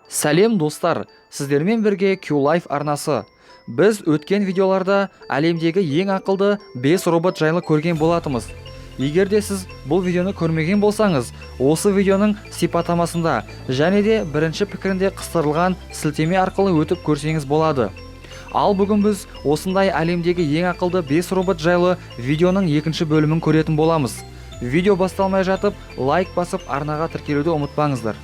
Сәлем достар, сіздермен бірге Q-Life арнасы. Біз өткен видеоларда әлемдегі ең ақылды 5 робот жайлы көрген болатымыз. Егер де сіз бұл видеоны көрмеген болсаңыз, осы видеоның сипаттамасында және де бірінші пікірінде қыстырылған сілтеме арқылы өтіп көрсеңіз болады. Ал бүгін біз осындай әлемдегі ең ақылды 5 робот жайлы видеоның екінші бөлімін көретін боламыз. Видео басталмай жатып, лайк басып арнаға тіркелуді ұмытпаңыздар.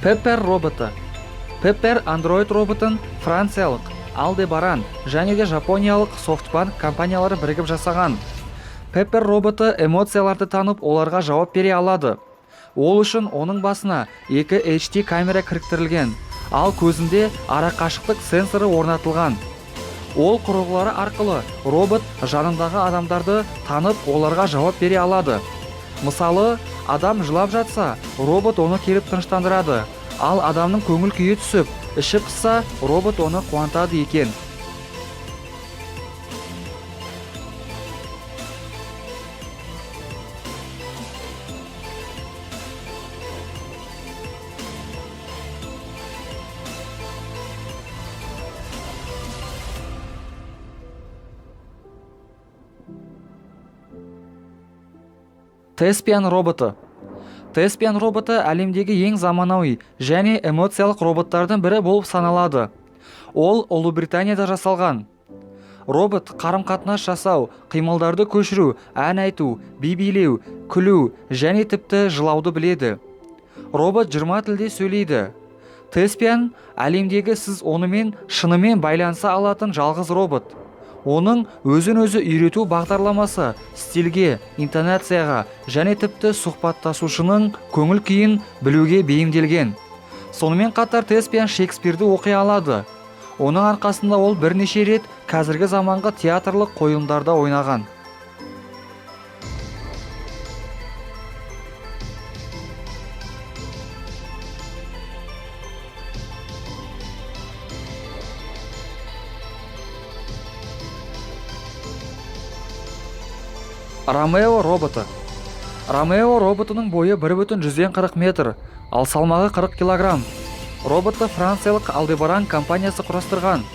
Pepper роботы. Pepper Android роботын франциялық Aldebaran және де жапониялық SoftBank компаниялары бірігіп жасаған. Pepper роботы эмоцияларды танып, оларға жауап бере алады. Ол үшін оның басына 2 HD камера кіріктірілген, ал көзінде арақашықтық сенсоры орнатылған. Ол құрылғылары арқылы робот жанындағы адамдарды танып, оларға жауап бере алады. Мысалы, адам жылап жатса, робот оны келіп тыныштандырады. Ал адамның көңіл күйі түсіп, іші пысса, робот оны қуантады екен. Теспиан роботы. Теспиан роботы әлемдегі ең заманауи және эмоциялық роботтардың бірі болып саналады. Ол Ұлыбританияда жасалған. Робот қарым-қатынас жасау, қимылдарды көшіру, ән айту, би билеу, күлу және тіпті жылауды біледі. Робот 20 тілде сөйлейді. Теспиан әлемдегі сіз онымен шынымен байланыса алатын жалғыз робот. Оның өзін-өзі үйрету бағдарламасы стильге, интонацияға және тіпті сұхбаттасушының көңіл күйін білуге бейімделген. Сонымен қатар Теспиан Шекспирді оқи алады. Оның арқасында ол бірнеше рет қазіргі заманғы театрлық қойылымдарда ойнаған. Ромео роботы. Ромео роботының бойы 1,140 метр, ал салмағы 40 килограмм. Роботты франциялық Aldebaran компаниясы құрастырған.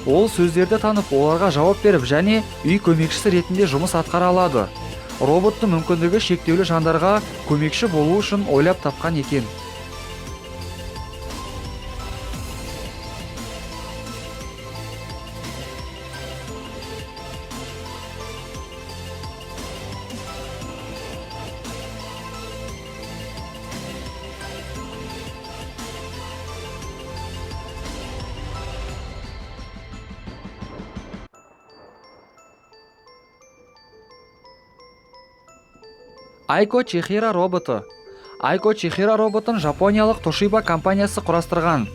Ол сөздерді танып, оларға жауап беріп және үй көмекшісі ретінде жұмыс атқара алады. Роботты мүмкіндігі шектеулі жандарға көмекші болу үшін ойлап тапқан екен. Айко Чихира роботы. Айко Чихира роботын жапониялық Toshiba компаниясы құрастырған.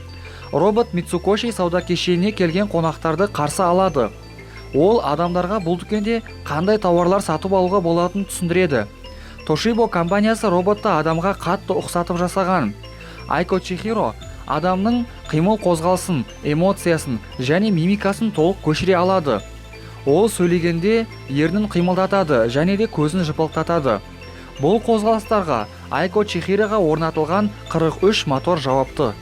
Робот Мицукоши сауда кешеніне келген қонақтарды қарсы алады. Ол адамдарға бұл дүкенде қандай тауарлар сатып алуға болатынын түсіндіреді. Toshiba компаниясы роботты адамға қатты ұқсатып жасаған. Айко Чихиро адамның қимыл қозғалысын, эмоциясын және мимикасын толық көшіре алады. Ол сөйлегенде ернін қимылдатады және де көзін жыпылықтатады. Бұл қозғалыстарға Айко Чихираға орнатылған 43 мотор жауапты.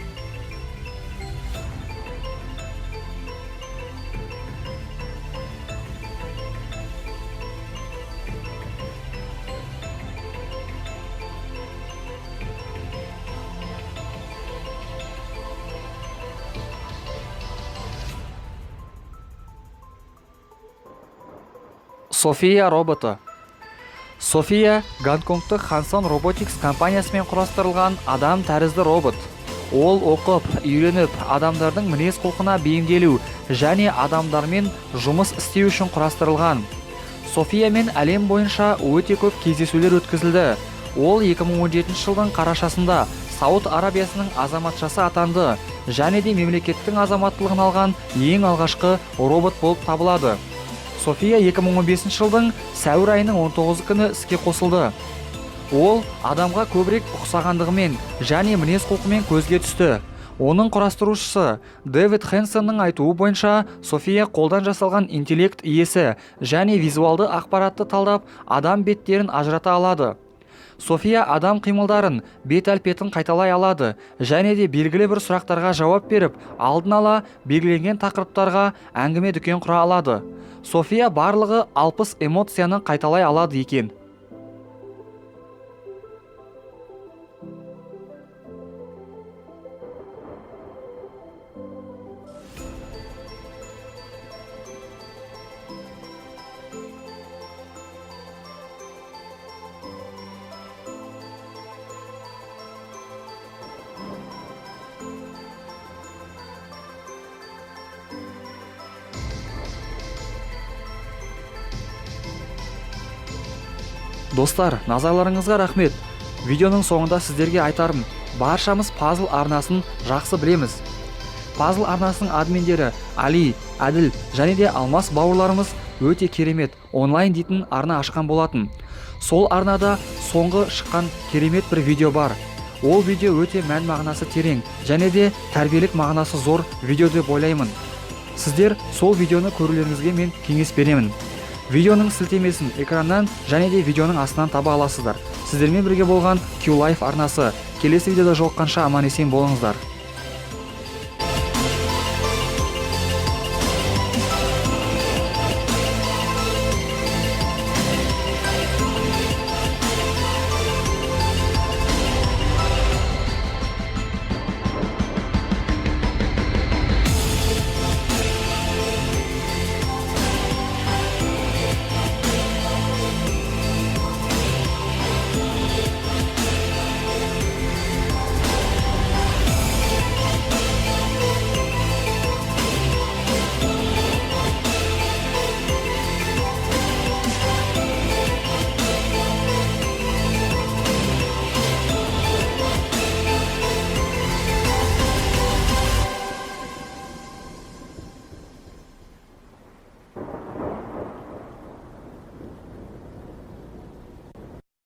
София роботы. София Гонконгтық Hanson Robotics компаниясымен құрастырылған адам тәрізді робот. Ол оқып, үйреніп, адамдардың мінез құлқына бейімделу және адамдармен жұмыс істеу үшін құрастырылған. Софиямен әлем бойынша өте көп кездесулер өткізілді. Ол 2017 жылдың қарашасында Сауд Арабиясының азаматшасы атанды және де мемлекеттің азаматтылығын алған ең алғашқы робот болып табылады. София 2015 жылдың сәуір айының 19 күні іске қосылды. Ол адамға көбірек ұқсағандығымен және мінез-құлқымен көзге түсті. Оның құрастырушысы Дэвид Хэнсонның айтуы бойынша, София қолдан жасалған интеллект иесі және визуалды ақпаратты талдап, адам беттерін ажырата алады. София адам қимылдарын, бет әлпетін қайталай алады және де белгілі бір сұрақтарға жауап беріп, алдын ала белгіленген тақырыптарға әңгіме дүкен құра алады. София барлығы 60 эмоцияны қайталай алады екен. Достар, назарларыңызға рахмет. Видеоның соңында сіздерге айтарым, баршамыз Puzzle арнасын жақсы білеміз. Puzzle арнасының админдері Али, Әділ және де Алмас бауырларымыз өте керемет онлайн дейтін арна ашқан болатын. Сол арнада соңғы шыққан керемет бір видео бар. Ол видео өте мән мағынасы терең және де тәрбиелік мағынасы зор видео деп ойлаймын. Сіздер сол видеоны көрулеріңізге мен кеңес беремін. Видеоның сілтемесін экраннан және де видеоның астынан таба аласыздар. Сіздермен бірге болған Q-Life арнасы. Келесі видеода жолыққанша аман есен болыңыздар.